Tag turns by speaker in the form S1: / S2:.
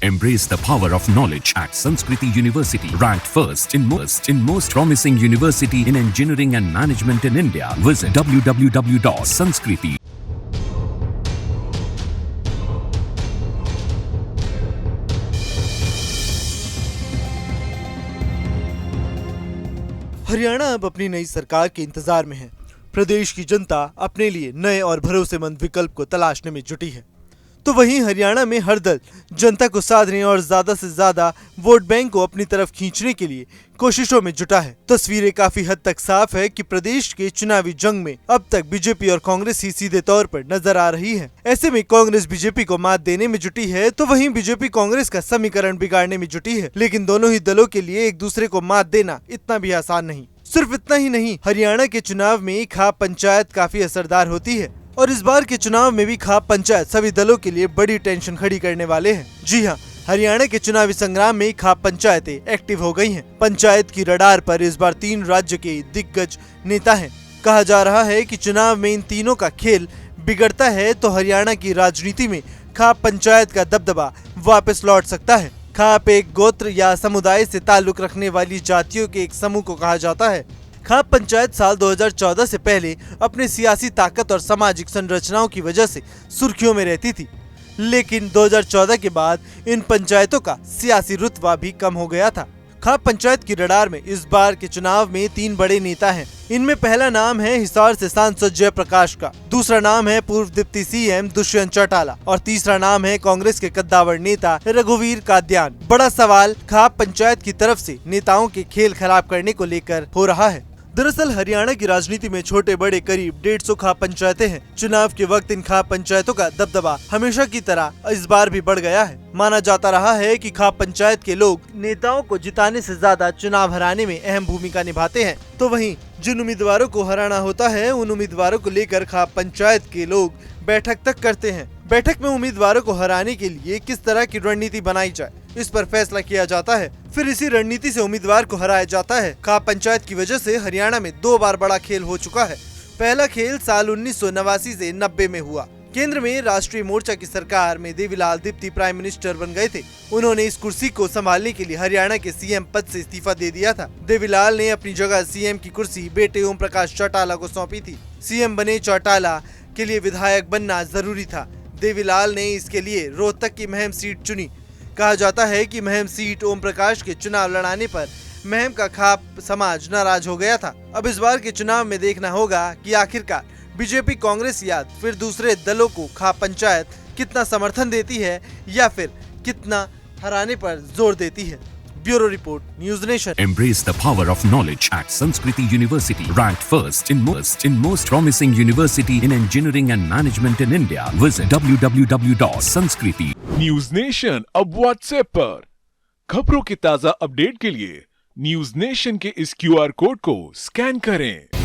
S1: Embrace the power of knowledge at Sanskriti University, ranked first in most promising university in engineering and management in India. Visit www.sanskriti.
S2: Haryana अब अपनी नई सरकार के इंतजार में है। प्रदेश की जनता अपने लिए नए और भरोसेमंद विकल्प को तलाशने में जुटी है। तो वहीं हरियाणा में हर दल जनता को साधने और ज्यादा से ज्यादा वोट बैंक को अपनी तरफ खींचने के लिए कोशिशों में जुटा है। तस्वीरें काफी हद तक साफ है कि प्रदेश के चुनावी जंग में अब तक बीजेपी और कांग्रेस ही सीधे तौर पर नजर आ रही है। ऐसे में कांग्रेस बीजेपी को मात देने में जुटी है, तो वहीं बीजेपी कांग्रेस का समीकरण बिगाड़ने में जुटी है। लेकिन दोनों ही दलों के लिए एक दूसरे को मात देना इतना भी आसान नहीं। सिर्फ इतना ही नहीं, हरियाणा के चुनाव में खाप पंचायत काफी असरदार होती है और इस बार के चुनाव में भी खाप पंचायत सभी दलों के लिए बड़ी टेंशन खड़ी करने वाले हैं। जी हाँ, हरियाणा के चुनावी संग्राम में खाप पंचायतें एक्टिव हो गई हैं। पंचायत की रडार पर इस बार 3 राज्य के दिग्गज नेता हैं। कहा जा रहा है कि चुनाव में इन तीनों का खेल बिगड़ता है तो हरियाणा की राजनीति में खाप पंचायत का दबदबा वापस लौट सकता है। खाप एक गोत्र या समुदाय से ताल्लुक रखने वाली जातियों के एक समूह को कहा जाता है। खाप पंचायत साल 2014 से पहले अपने सियासी ताकत और सामाजिक संरचनाओं की वजह से सुर्खियों में रहती थी, लेकिन 2014 के बाद इन पंचायतों का सियासी रुतबा भी कम हो गया था। खाप पंचायत की रडार में इस बार के चुनाव में 3 बड़े नेता हैं। इनमें पहला नाम है हिसार से सांसद जयप्रकाश का, दूसरा नाम है पूर्व डिप्टी सीएम दुष्यंत चौटाला और तीसरा नाम है कांग्रेस के कद्दावर नेता रघुवीर कादियान। बड़ा सवाल खाप पंचायत की तरफ से नेताओं के खेल खराब करने को लेकर हो रहा है। दरअसल हरियाणा की राजनीति में छोटे बड़े करीब 150 खाप पंचायतें हैं। चुनाव के वक्त इन खाप पंचायतों का दबदबा हमेशा की तरह इस बार भी बढ़ गया है। माना जाता रहा है कि खाप पंचायत के लोग नेताओं को जिताने से ज्यादा चुनाव हराने में अहम भूमिका निभाते हैं। तो वहीं जिन उम्मीदवारों को हराना होता है उन उम्मीदवारों को लेकर खाप पंचायत के लोग बैठक तक करते हैं। बैठक में उम्मीदवारों को हराने के लिए किस तरह की रणनीति बनाई जाए, इस पर फैसला किया जाता है। फिर इसी रणनीति से उम्मीदवार को हराया जाता है। खाप पंचायत की वजह से हरियाणा में 2 बार बड़ा खेल हो चुका है। पहला खेल साल 1989 से 90 में हुआ। केंद्र में राष्ट्रीय मोर्चा की सरकार में देवीलाल दीप्ति प्राइम मिनिस्टर बन गए थे। उन्होंने इस कुर्सी को संभालने के लिए हरियाणा के सीएम पद से इस्तीफा दे दिया था। देवीलाल ने अपनी जगह सीएम की कुर्सी बेटे ओम प्रकाश चौटाला को सौंपी थी। सीएम बने चौटाला के लिए विधायक बनना जरूरी था। देवीलाल ने इसके लिए रोहतक की महम सीट चुनी। कहा जाता है कि महम सीट ओम प्रकाश के चुनाव लड़ाने पर महम का खाप समाज नाराज हो गया था। अब इस बार के चुनाव में देखना होगा कि आखिरकार बीजेपी, कांग्रेस या फिर दूसरे दलों को खाप पंचायत कितना समर्थन देती है या फिर कितना हराने पर जोर देती है। Bureau report, news nation.
S1: Embrace the power of knowledge at Sanskriti University, ranked first in most promising university in engineering and management in India. Visit www.sanskriti.
S3: News nation अब व्हाट्सएप पर खबरों के ताजा अपडेट के लिए न्यूज नेशन के इस QR code को स्कैन करें।